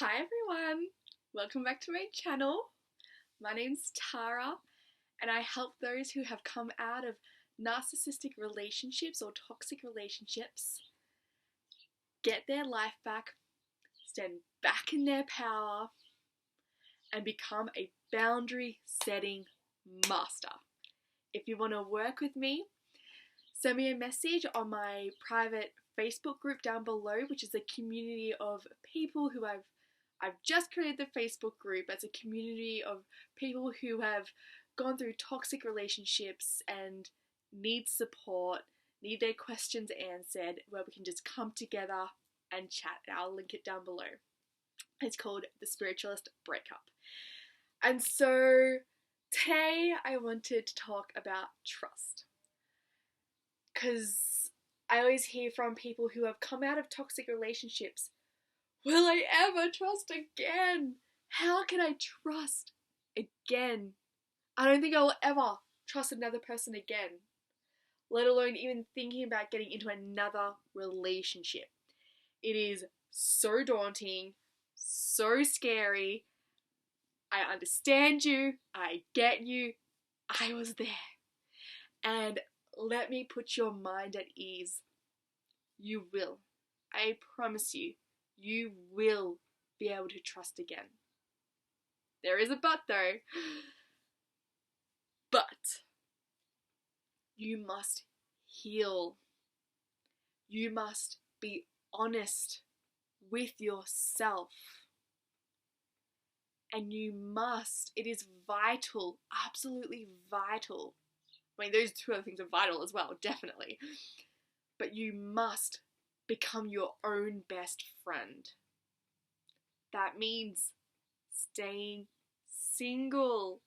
Hi everyone, welcome back to my channel. My name's Tara and I help those who have come out of narcissistic relationships or toxic relationships get their life back, stand back in their power and become a boundary setting master. If you want to work with me, send me a message on my private Facebook group down below, which is a community of people who I've just created the Facebook group as a community of people who have gone through toxic relationships and need support, need their questions answered, where we can just come together and chat. I'll link it down below. It's called The Spiritualist Breakup. And so today I wanted to talk about trust. Because I always hear from people who have come out of toxic relationships, will I ever trust again? How can I trust again? I don't think I will ever trust another person again, let alone even thinking about getting into another relationship. It is so daunting, so scary. I understand you, I get you, I was there. And let me put your mind at ease. You will. I promise you, you will be able to trust again. There is a but though. But you must heal. You must be honest with yourself. And you must, it is vital, absolutely vital. I mean, those two other things are vital as well, definitely. But you must become your own best friend. That means staying single.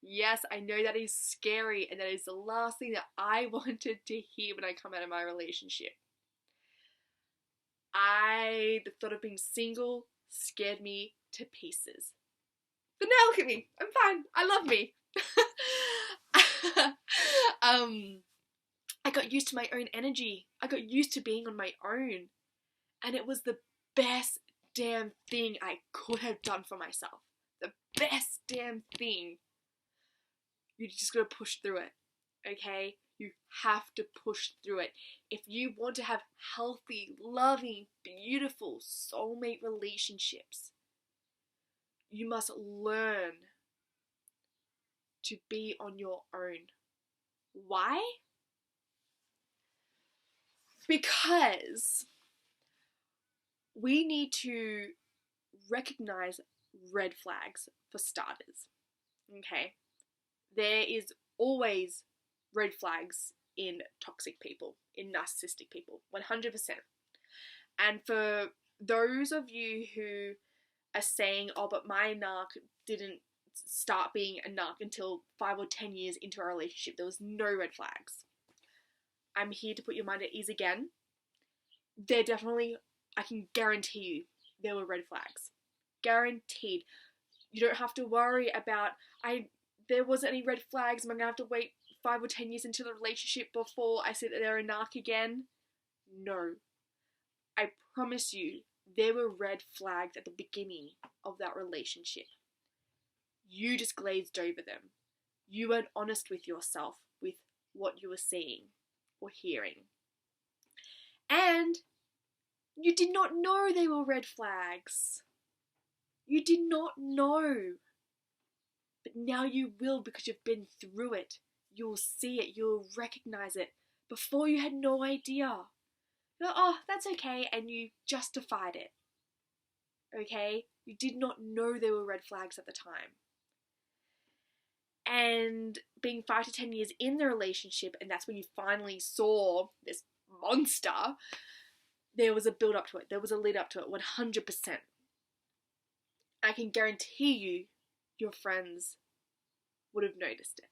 Yes, I know that is scary, and that is the last thing that I wanted to hear when I come out of my relationship. The thought of being single scared me to pieces. But now look at me, I'm fine, I love me. I got used to my own energy. I got used to being on my own. And it was the best damn thing I could have done for myself. The best damn thing. You just gotta push through it, okay? You have to push through it. If you want to have healthy, loving, beautiful soulmate relationships, you must learn to be on your own. Why? Because we need to recognize red flags for starters, okay? There is always red flags in toxic people, in narcissistic people, 100%. And for those of you who are saying, oh, but my narc didn't start being a narc until 5 or 10 years into our relationship, there was no red flags. I'm here to put your mind at ease again. There definitely, I can guarantee you, there were red flags. Guaranteed. You don't have to worry about, there wasn't any red flags, am I going to have to wait 5 or 10 years into the relationship before I say that they're a narc again? No. I promise you, there were red flags at the beginning of that relationship. You just glazed over them. You weren't honest with yourself, with what you were seeing or hearing. And you did not know they were red flags. You did not know. But now you will, because you've been through it. You'll see it, you'll recognize it. Before you had no idea. You're like, oh, that's okay, and you justified it. Okay? You did not know there were red flags at the time. And being 5 to 10 years in the relationship, and that's when you finally saw this monster, there was a build up to it. There was a lead up to it, 100%. I can guarantee you, your friends would have noticed it.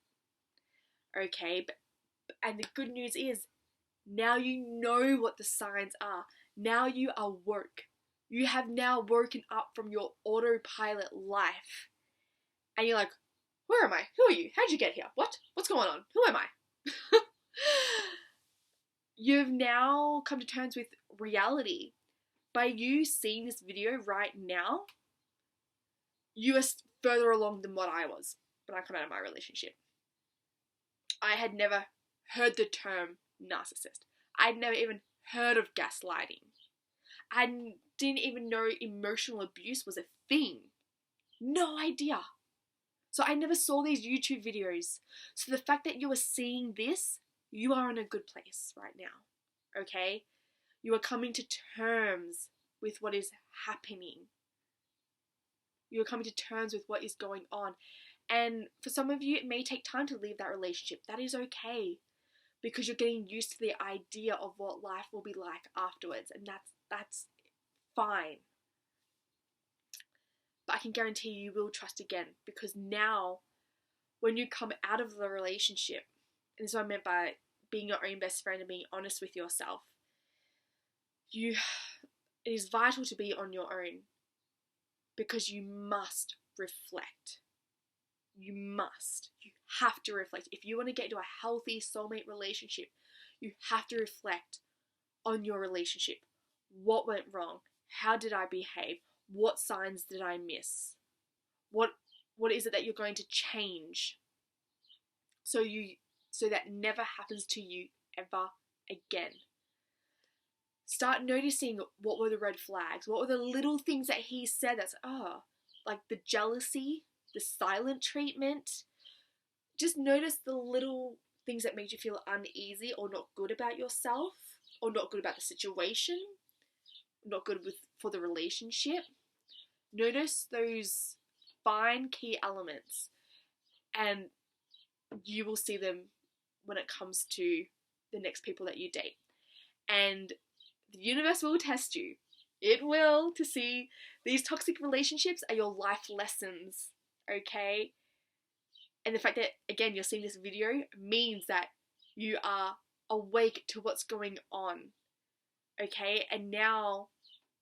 Okay, and the good news is, now you know what the signs are. Now you are woke. You have now woken up from your autopilot life. And you're like, where am I? Who are you? How'd you get here? What? What's going on? Who am I? You've now come to terms with reality. by you seeing this video right now, you are further along than what I was when I come out of my relationship. I had never heard the term narcissist. I'd never even heard of gaslighting. I didn't even know emotional abuse was a thing. No idea. So I never saw these YouTube videos. So the fact that you are seeing this, you are in a good place right now. Okay? You are coming to terms with what is happening. You are coming to terms with what is going on. And for some of you, it may take time to leave that relationship. That is okay. Because you're getting used to the idea of what life will be like afterwards. And that's fine. But I can guarantee you will trust again. Because now, when you come out of the relationship, and this is what I meant by being your own best friend and being honest with yourself, it is vital to be on your own. Because you must reflect. You must. You have to reflect. If you want to get into a healthy soulmate relationship, you have to reflect on your relationship. What went wrong? How did I behave? What signs did I miss? What is it that you're going to change so that never happens to you ever again? Start noticing what were the red flags. What were the little things that he said that's, like the jealousy, the silent treatment. Just notice the little things that made you feel uneasy or not good about yourself or not good about the situation, not good for the relationship. Notice those fine key elements and you will see them when it comes to the next people that you date. And the universe will test you. It will, to see these toxic relationships are your life lessons, okay? And the fact that, again, you're seeing this video means that you are awake to what's going on, okay? And now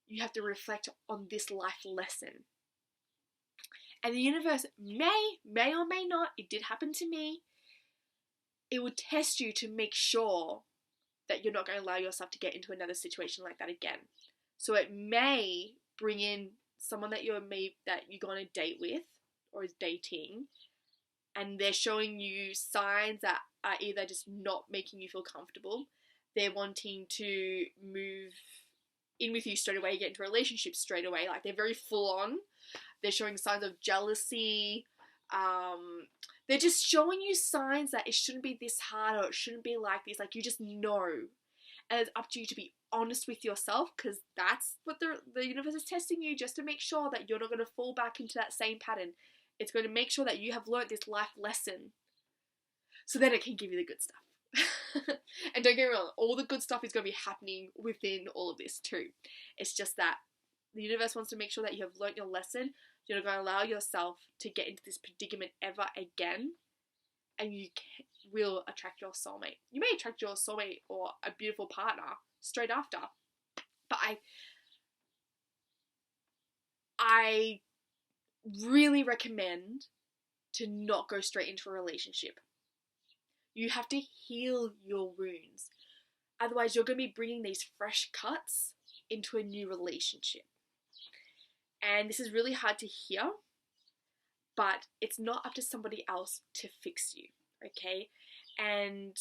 you have to reflect on this life lesson. And the universe may or may not, it did happen to me, it will test you to make sure that you're not going to allow yourself to get into another situation like that again. So it may bring in someone that you're going to date with or is dating, and they're showing you signs that are either just not making you feel comfortable, they're wanting to move in with you straight away, get into a relationship straight away, like they're very full on, they're showing signs of jealousy, they're just showing you signs that it shouldn't be this hard or it shouldn't be like this, like you just know. And it's up to you to be honest with yourself, because that's what the universe is testing you, just to make sure that you're not going to fall back into that same pattern. It's going to make sure that you have learned this life lesson, so then it can give you the good stuff. And don't get me wrong, all the good stuff is going to be happening within all of this too. It's just that the universe wants to make sure that you have learned your lesson. You're not going to allow yourself to get into this predicament ever again, and you will attract your soulmate. You may attract your soulmate or a beautiful partner straight after, but I really recommend to not go straight into a relationship. You have to heal your wounds. Otherwise, you're going to be bringing these fresh cuts into a new relationship. And this is really hard to hear, but it's not up to somebody else to fix you, okay? And,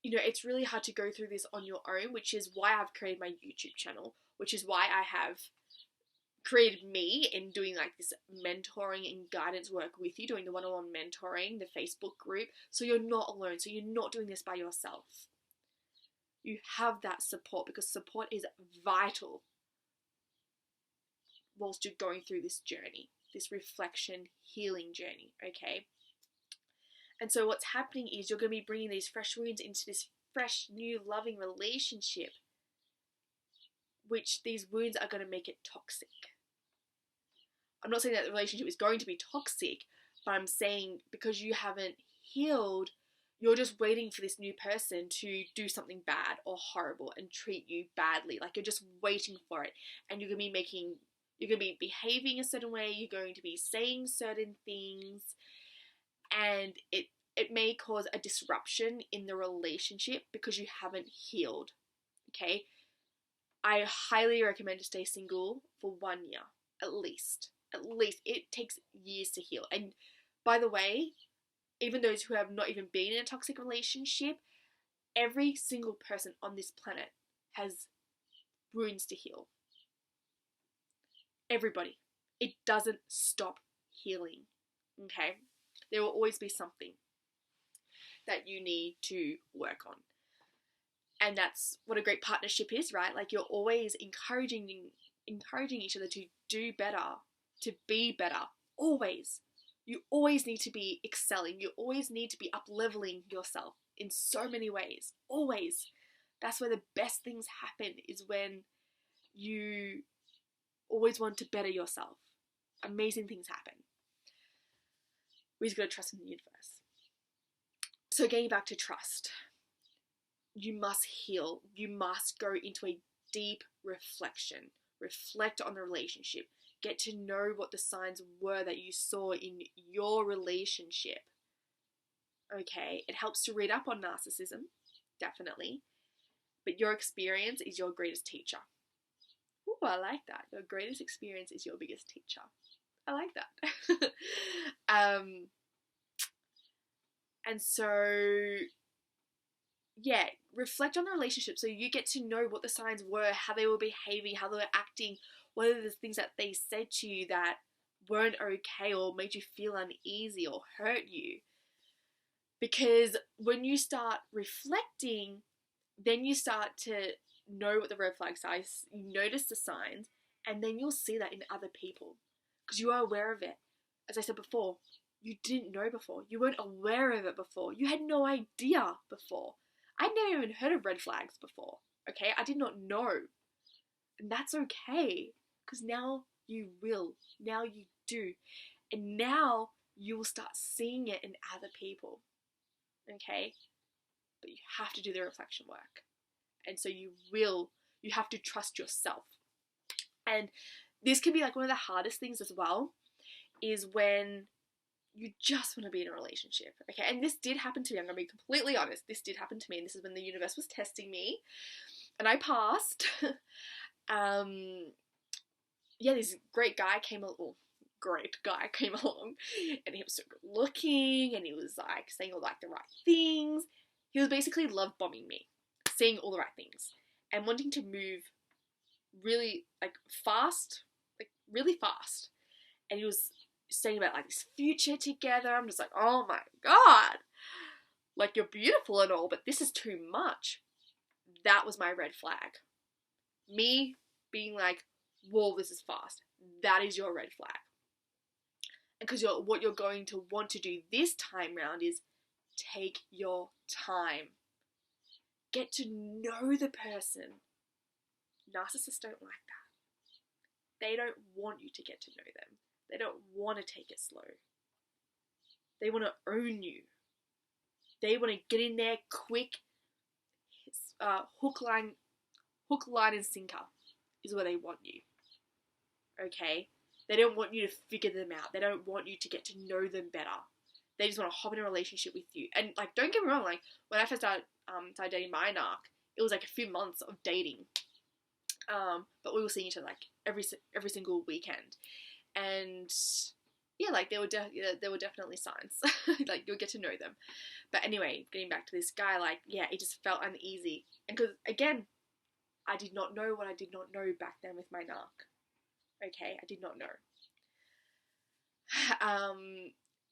you know, it's really hard to go through this on your own, which is why I've created my YouTube channel, which is why I have created me in doing like this mentoring and guidance work with you, doing the one-on-one mentoring, the Facebook group, so you're not alone, so you're not doing this by yourself. You have that support, because support is vital whilst you're going through this journey, this reflection, healing journey, okay? And so what's happening is you're going to be bringing these fresh wounds into this fresh, new, loving relationship, which these wounds are going to make it toxic. I'm not saying that the relationship is going to be toxic, but I'm saying because you haven't healed, you're just waiting for this new person to do something bad or horrible and treat you badly. Like, you're just waiting for it, and you're going to be behaving a certain way, you're going to be saying certain things, and it may cause a disruption in the relationship because you haven't healed, okay? I highly recommend to stay single for 1 year, at least. At least. It takes years to heal. And by the way, even those who have not even been in a toxic relationship, every single person on this planet has wounds to heal. Everybody. It doesn't stop healing. Okay? There will always be something that you need to work on. And that's what a great partnership is, right? Like, you're always encouraging each other to do better, to be better. Always. You always need to be excelling. You always need to be up-leveling yourself in so many ways. Always. That's where the best things happen, is when you always want to better yourself. Amazing things happen. We just gotta trust in the universe. So getting back to trust, you must heal. You must go into a deep reflection. Reflect on the relationship. Get to know what the signs were that you saw in your relationship. Okay, it helps to read up on narcissism, definitely. But your experience is your greatest teacher. Ooh, I like that. Your greatest experience is your biggest teacher. I like that. And so, yeah, reflect on the relationship so you get to know what the signs were, how they were behaving, how they were acting, what are the things that they said to you that weren't okay or made you feel uneasy or hurt you. Because when you start reflecting, then you start to know what the red flags are, you notice the signs, and then you'll see that in other people because you are aware of it. As I said before, you didn't know before. You weren't aware of it before. You had no idea before. I'd never even heard of red flags before, okay? I did not know. And that's okay, because now you will. Now you do. And now you will start seeing it in other people, okay? But you have to do the reflection work. And so you have to trust yourself. And this can be like one of the hardest things as well, is when you just want to be in a relationship, okay? And this did happen to me. I'm going to be completely honest. This did happen to me, and this is when the universe was testing me, and I passed. This great guy came along, and he was so good looking, and he was like saying all like the right things. He was basically love bombing me, saying all the right things, and wanting to move really fast. And he was saying about like this future together. I'm just like, oh my god, like, you're beautiful and all, but this is too much. That was my red flag. Me being like, whoa, this is fast. That is your red flag. And because what you're going to want to do this time round is take your time. Get to know the person. Narcissists don't like that. They don't want you to get to know them. They don't want to take it slow. They want to own you. They want to get in there quick. Hook, line, and sinker is where they want you. Okay? They don't want you to figure them out. They don't want you to get to know them better. They just want to hop in a relationship with you. And like, don't get me wrong. Like, when I first started dating my narc, it was like a few months of dating. But we were seeing each other like every single weekend. And yeah, like there were definitely signs. Like, you'll get to know them. But anyway, getting back to this guy, like, yeah, it just felt uneasy. And because, again, I did not know what I did not know back then with my narc. Okay, I did not know.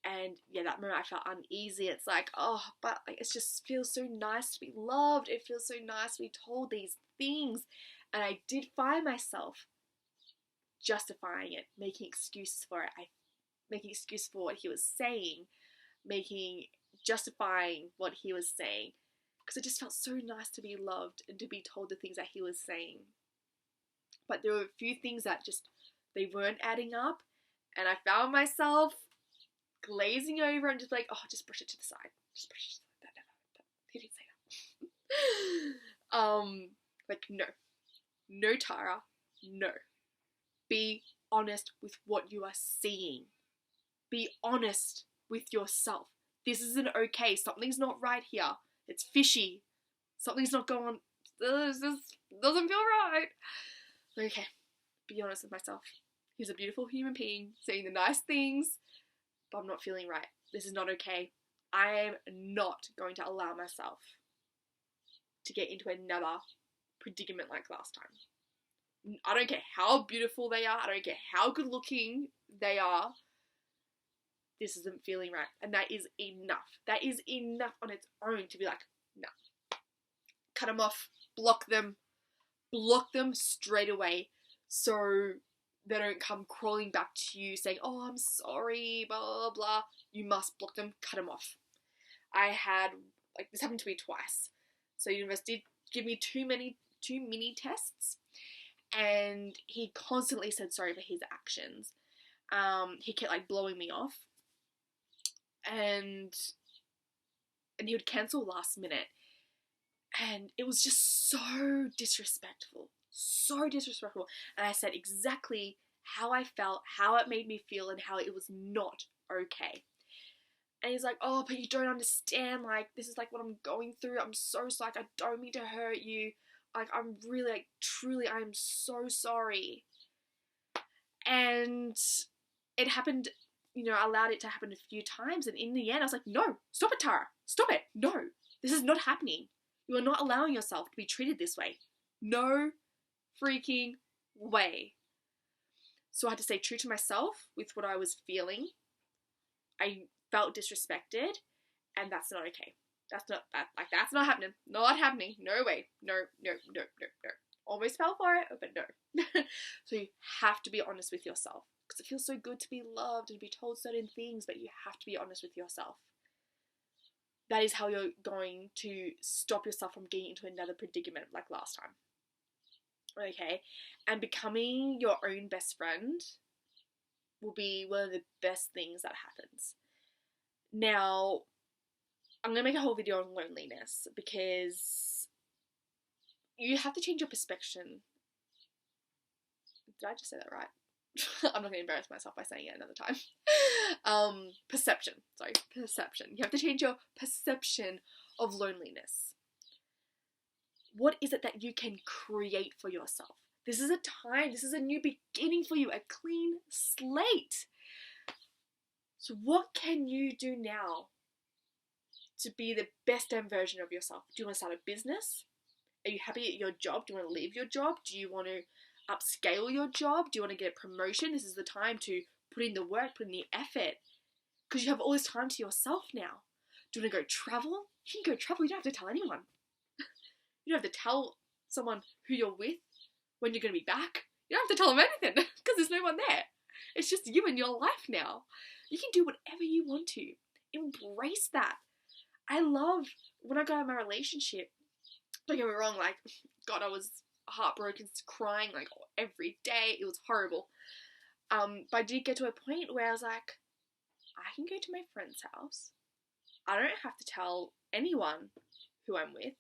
And yeah, that moment I felt uneasy. It's like, oh, but like, it just feels so nice to be loved. It feels so nice to be told these things. And I did find myself justifying it, making excuses for it. Making excuses for what he was saying, justifying what he was saying, because it just felt so nice to be loved and to be told the things that he was saying. But there were a few things that they weren't adding up, and I found myself glazing over and just like, oh, just brush it to the side. Just brush it to the side. No, he didn't say that. Like, no, Tara, no. Be honest with what you are seeing. Be honest with yourself. This isn't okay. Something's not right here. It's fishy. Something's not going on. This just doesn't feel right. Okay, be honest with myself. He's a beautiful human being saying the nice things, but I'm not feeling right. This is not okay. I am not going to allow myself to get into another predicament like last time. I don't care how beautiful they are. I don't care how good looking they are. This isn't feeling right. And that is enough. That is enough on its own to be like, no. Cut them off. Block them. Block them straight away so they don't come crawling back to you saying, oh, I'm sorry, blah, blah, blah. You must block them. Cut them off. I had, like, this happened to me twice. So university did give me two mini tests, and he constantly said sorry for his actions. He kept, like, blowing me off. And he would cancel last minute. And it was just so disrespectful. So disrespectful. And I said exactly how I felt, how it made me feel, and how it was not okay. And he's like, oh, but you don't understand, like, this is, like, what I'm going through. I'm so sorry. Like, I don't mean to hurt you. Like, I'm really, like, truly, I'm so sorry. And it happened, you know, I allowed it to happen a few times. And in the end, I was like, no, stop it, Tara. Stop it. No, this is not happening. You are not allowing yourself to be treated this way. No freaking way. So I had to stay true to myself with what I was feeling. I felt disrespected, and that's not okay. That's not happening. Not happening. No way. No. Almost fell for it, but no. So you have to be honest with yourself, because it feels so good to be loved and be told certain things, but you have to be honest with yourself. That is how you're going to stop yourself from getting into another predicament like last time. Okay? And becoming your own best friend will be one of the best things that happens. Now, I'm going to make a whole video on loneliness, because you have to change your perception. Did I just say that right? I'm not going to embarrass myself by saying it another time. Perception. You have to change your perception of loneliness. What is it that you can create for yourself? This is a time, this is a new beginning for you, a clean slate. So what can you do now to be the best damn version of yourself? Do you want to start a business? Are you happy at your job? Do you want to leave your job? Do you want to upscale your job? Do you want to get a promotion? This is the time to put in the work, put in the effort, because you have all this time to yourself now. Do you want to go travel? You can go travel. You don't have to tell anyone. You don't have to tell someone who you're with when you're going to be back. You don't have to tell them anything, because there's no one there. It's just you and your life now. You can do whatever you want to. Embrace that. I love when I got out of my relationship. Don't get me wrong, like, God, I was heartbroken, crying like every day. It was horrible. But I did get to a point where I was like, I can go to my friend's house. I don't have to tell anyone who I'm with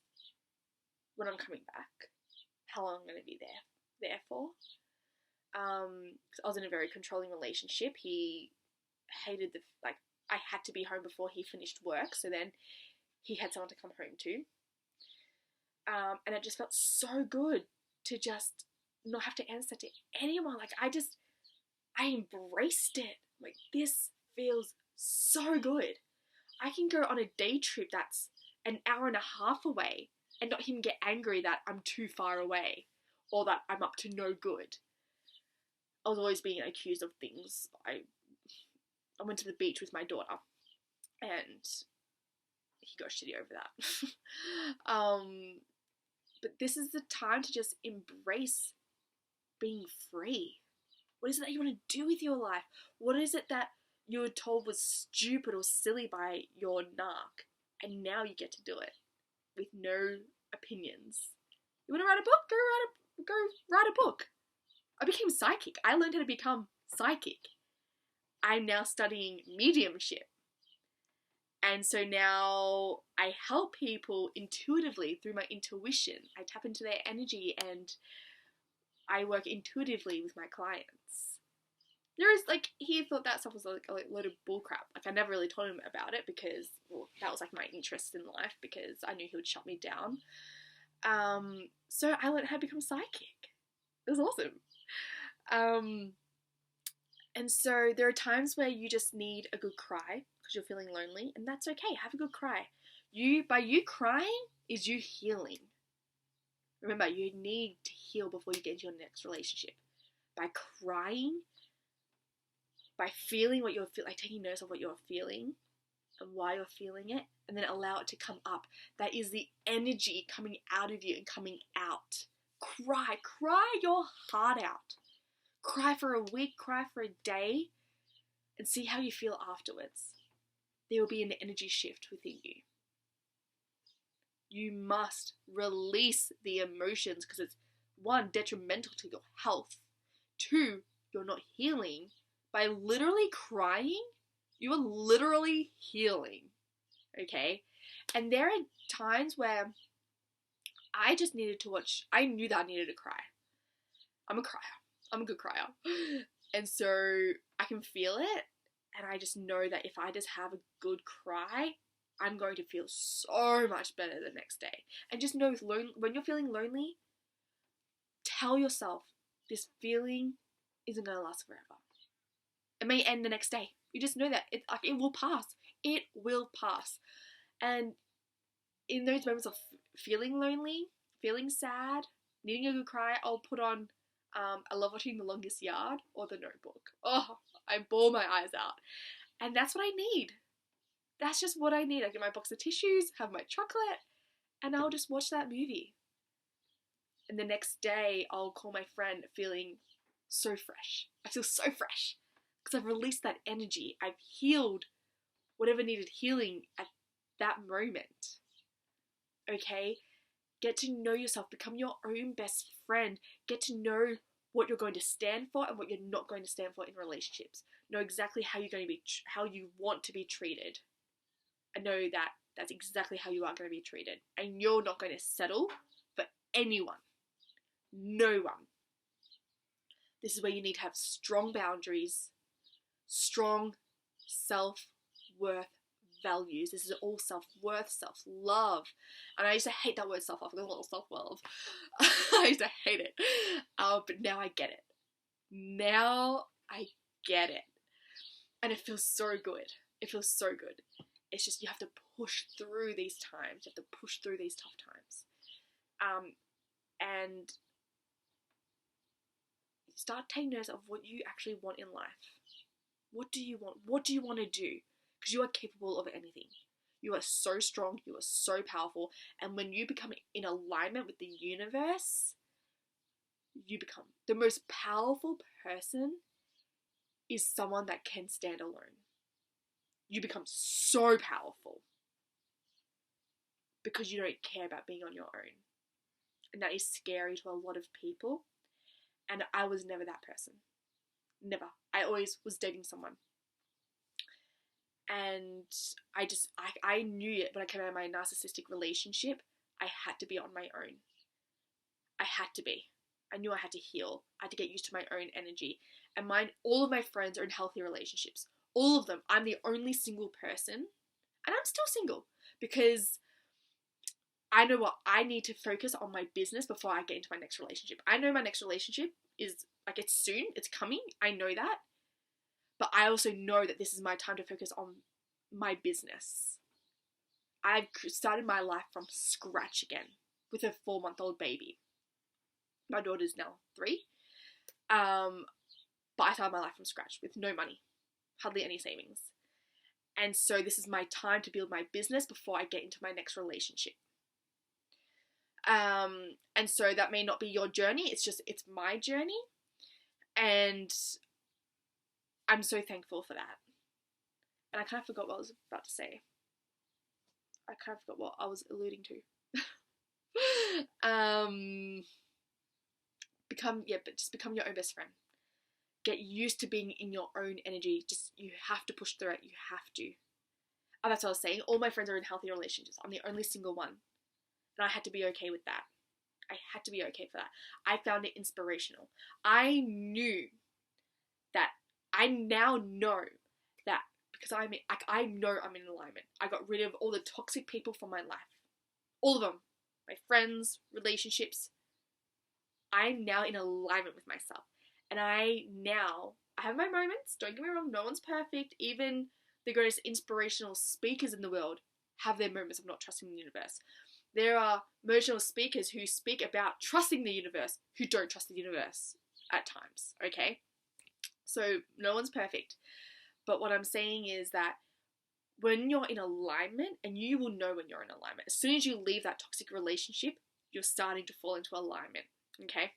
when I'm coming back, how long I'm going to be there for. 'Cause I was in a very controlling relationship. He hated I had to be home before he finished work, so then he had someone to come home to. And it just felt so good to just not have to answer to anyone. Like, I embraced it. Like, this feels so good. I can go on a day trip that's an hour and a half away and not him get angry that I'm too far away or that I'm up to no good. I was always being accused of things. I went to the beach with my daughter, and he got shitty over that. But this is the time to just embrace being free. What is it that you want to do with your life? What is it that you were told was stupid or silly by your narc, and now you get to do it with no opinions? You want to write a book? Go write a book. I became psychic. I learned how to become psychic. I'm now studying mediumship. And so now I help people intuitively through my intuition. I tap into their energy and I work intuitively with my clients. He thought that stuff was like a load of bullcrap. Like, I never really told him about it because, well, that was like my interest in life, because I knew he would shut me down. So I learned how to become psychic. It was awesome. And so there are times where you just need a good cry because you're feeling lonely, and that's okay. Have a good cry. By you crying is you healing. Remember, you need to heal before you get into your next relationship. By crying, by feeling what you're feeling, like taking notice of what you're feeling and why you're feeling it, and then allow it to come up. That is the energy coming out of you and coming out. Cry your heart out. Cry for a week, cry for a day, and see how you feel afterwards. There will be an energy shift within you. You must release the emotions because it's, one, detrimental to your health. Two, you're not healing. By literally crying, you are literally healing. Okay? And there are times where I just needed to watch, I knew that I needed to cry. I'm a crier. I'm a good crier. And so I can feel it, and I just know that if I just have a good cry, I'm going to feel so much better the next day. And just know when you're feeling lonely, tell yourself this feeling isn't going to last forever. It may end the next day. You just know that it will pass. It will pass. And in those moments of feeling lonely, feeling sad, needing a good cry, I'll put on I love watching The Longest Yard or The Notebook. Oh, I bawl my eyes out. And that's what I need. That's just what I need. I get my box of tissues, have my chocolate, and I'll just watch that movie. And the next day, I'll call my friend feeling so fresh. I feel so fresh because I've released that energy. I've healed whatever needed healing at that moment. Okay? Get to know yourself. Become your own best friend. Get to know what you're going to stand for and what you're not going to stand for in relationships. Know exactly how you're going to be, how you want to be treated. And know that that's exactly how you are going to be treated. And you're not going to settle for anyone. No one. This is where you need to have strong boundaries, strong self-worth values. This is all self-worth, self-love. And I used to hate that word self-love. I call it self-love. I used to hate it. But now I get it. Now I get it. And it feels so good. It feels so good. It's just you have to push through these times. You have to push through these tough times. And start taking notice of what you actually want in life. What do you want? What do you want to do? Because you are capable of anything. You are so strong. You are so powerful. And when you become in alignment with the universe, you become the most powerful person is someone that can stand alone. You become so powerful because you don't care about being on your own. And that is scary to a lot of people. And I was never that person. Never. I always was dating someone. And I knew it when I came out of my narcissistic relationship. I had to be on my own. I had to be. I knew I had to heal. I had to get used to my own energy. And all of my friends are in healthy relationships. All of them. I'm the only single person. And I'm still single. Because I know what I need to focus on my business before I get into my next relationship. I know my next relationship is, like, it's soon. It's coming. I know that. But I also know that this is my time to focus on my business. I've started my life from scratch again with a 4-month-old baby. My daughter's now 3. But I started my life from scratch with no money, hardly any savings. And so this is my time to build my business before I get into my next relationship. And so that may not be your journey. It's my journey. And I'm so thankful for that. And I kind of forgot what I was about to say. I kind of forgot what I was alluding to. Just become your own best friend. Get used to being in your own energy. You have to push through it. You have to. Oh, that's what I was saying. All my friends are in healthy relationships. I'm the only single one. And I had to be okay with that. I had to be okay for that. I found it inspirational. I now know that because I know I'm in alignment. I got rid of all the toxic people from my life. All of them. my friends, relationships, I'm now in alignment with myself. And I have my moments, don't get me wrong, no one's perfect. Even the greatest inspirational speakers in the world have their moments of not trusting the universe. There are motivational speakers who speak about trusting the universe who don't trust the universe at times, okay? So no one's perfect. But what I'm saying is that when you're in alignment, and you will know when you're in alignment, as soon as you leave that toxic relationship, you're starting to fall into alignment, okay?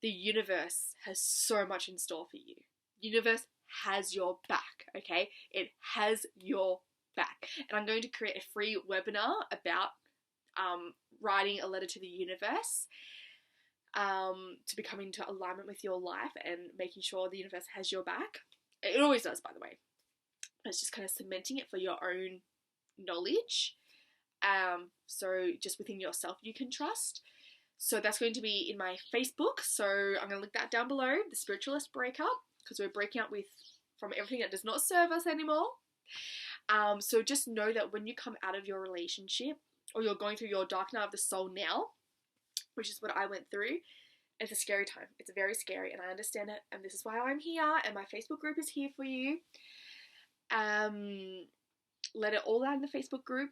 The universe has so much in store for you. The universe has your back, okay? It has your back. And I'm going to create a free webinar about writing a letter to the universe to become into alignment with your life and making sure the universe has your back. It always does, by the way. It's just kind of cementing it for your own knowledge. So just within yourself you can trust. So that's going to be in my Facebook. So I'm going to link that down below, the Spiritualist Breakup, because we're breaking up from everything that does not serve us anymore. So just know that when you come out of your relationship, or you're going through your dark night of the soul now, which is what I went through, it's a scary time. It's very scary, and I understand it, and this is why I'm here, and my Facebook group is here for you. Let it all out in the Facebook group,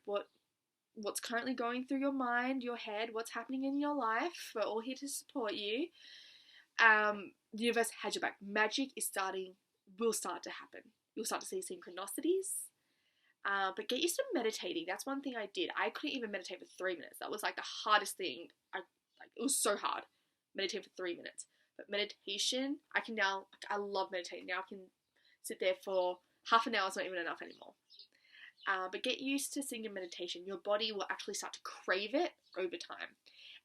what's currently going through your mind, your head, what's happening in your life. We're all here to support you. The universe has your back. Magic will start to happen. You'll start to see synchronicities. But get used to meditating. That's one thing I did. I couldn't even meditate for 3 minutes. That was like the hardest thing. It was so hard, meditating for 3 minutes. But meditation, I love meditating. Now I can sit there for half an hour. It's not even enough anymore. But get used to sitting in meditation. Your body will actually start to crave it over time.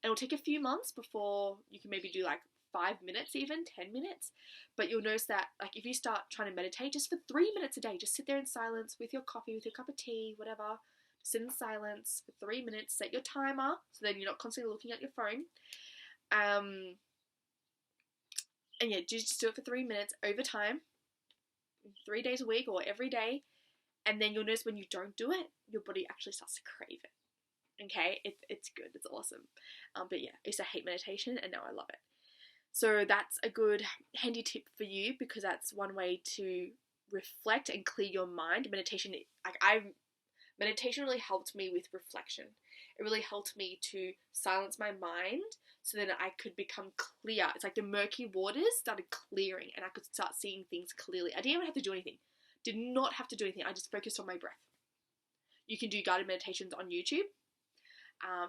And it'll take a few months before you can maybe do like 5 minutes, even 10 minutes. But you'll notice that, like, if you start trying to meditate just for 3 minutes a day, just sit there in silence with your coffee, with your cup of tea, whatever. Sit in silence for 3 minutes. Set your timer so then you're not constantly looking at your phone. And yeah, just do it for 3 minutes over time, 3 days a week or every day. And then you'll notice when you don't do it, your body actually starts to crave it. Okay? It's good. It's awesome. But yeah, I used to hate meditation, and now I love it. So that's a good handy tip for you, because that's one way to reflect and clear your mind. Meditation really helped me with reflection. It really helped me to silence my mind so that I could become clear. It's like the murky waters started clearing, and I could start seeing things clearly. I didn't even have to do anything. Did not have to do anything. I just focused on my breath. You can do guided meditations on YouTube.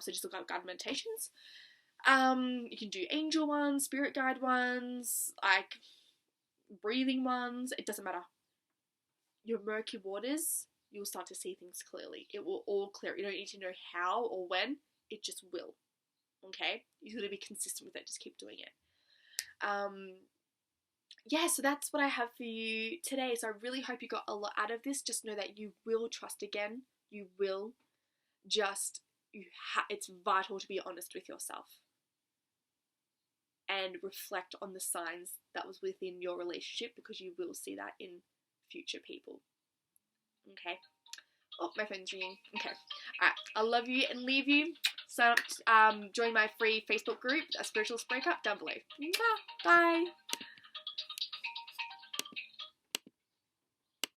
So just look up guided meditations. You can do angel ones, spirit guide ones, like breathing ones. It doesn't matter. Your murky waters, you'll start to see things clearly. It will all clear. You don't need to know how or when. It just will. Okay? You got to be consistent with it. Just keep doing it. Yeah, so that's what I have for you today. So I really hope you got a lot out of this. Just know that you will trust again. You will. It's vital to be honest with yourself and reflect on the signs that was within your relationship, because you will see that in future people. Okay. Oh, my phone's ringing. Okay. Alright. I love you and leave you. So, join my free Facebook group, A Spiritualist Breakup, down below. Bye.